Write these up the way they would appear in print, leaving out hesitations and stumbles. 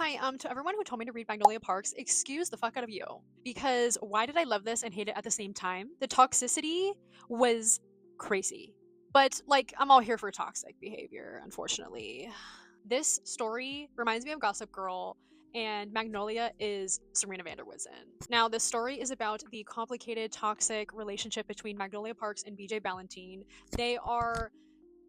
Hi, to everyone who told me to read Magnolia Parks, excuse the fuck out of you. Because why did I love this and hate it at the same time? The toxicity was crazy. But, like, I'm all here for toxic behavior, unfortunately. This story reminds me of Gossip Girl, and Magnolia is Serena van der Woodsen. Now, this story is about the complicated, toxic relationship between Magnolia Parks and BJ Ballantine. They are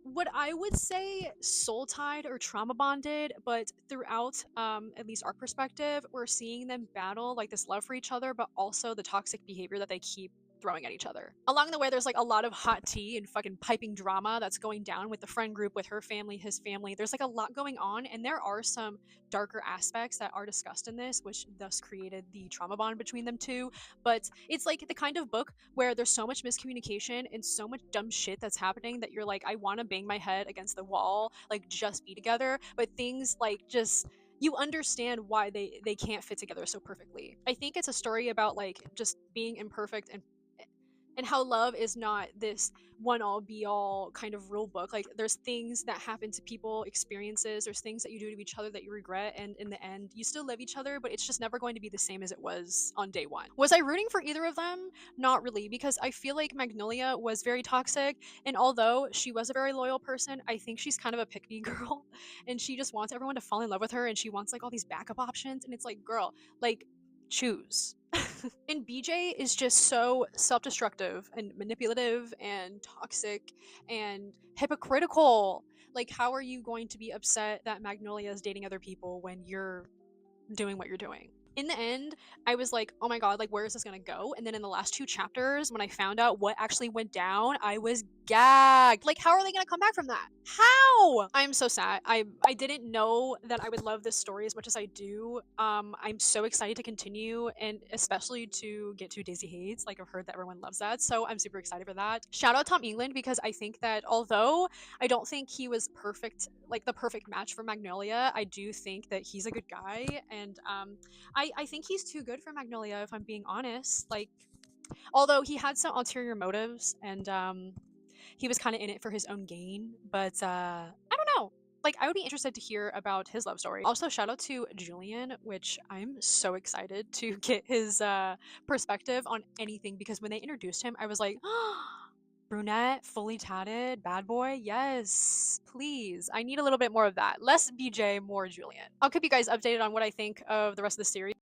what I would say soul tied or trauma bonded, but throughout, at least our perspective, we're seeing them battle like this love for each other, but also the toxic behavior that they keep throwing at each other. Along the way, there's like a lot of hot tea and fucking piping drama that's going down with the friend group, with her family, his family. There's like a lot going on, and there are some darker aspects that are discussed in this, which thus created the trauma bond between them two. But it's like the kind of book where there's so much miscommunication and so much dumb shit that's happening that you're like, I want to bang my head against the wall, like just be together. But things like just you understand why they can't fit together so perfectly. I think it's a story about like just being imperfect and how love is not this one all be all kind of rule book. Like there's things that happen to people, experiences, there's things that you do to each other that you regret, and in the end you still love each other, but it's just never going to be the same as it was on day one. Was I rooting for either of them? Not really, because I feel like Magnolia was very toxic, and although she was a very loyal person, I think she's kind of a pick me girl and she just wants everyone to fall in love with her, and she wants like all these backup options, and it's like, girl, like choose. And BJ is just so self destructive and manipulative and toxic and hypocritical. Like, how are you going to be upset that Magnolia is dating other people when you're doing what you're doing? In the end, I was like, oh my god, like, where is this gonna go? And then in the last two chapters, when I found out what actually went down, I was gagged. Like, how are they gonna come back from that? How? I'm so sad. I didn't know that I would love this story as much as I do. I'm so excited to continue, and especially to get to Daisy Hayes. Like, I've heard that everyone loves that, so I'm super excited for that. Shout out Tom England, because I think that although I don't think he was perfect, like the perfect match for Magnolia, I do think that he's a good guy, and I think he's too good for Magnolia, if I'm being honest. Like, although he had some ulterior motives, and he was kind of in it for his own gain, but I don't know. Like, I would be interested to hear about his love story. Also, shout out to Julian, which I'm so excited to get his perspective on anything, because when they introduced him, I was like, brunette, fully tatted, bad boy. Yes, please. I need a little bit more of that. Less BJ, more Julian. I'll keep you guys updated on what I think of the rest of the series.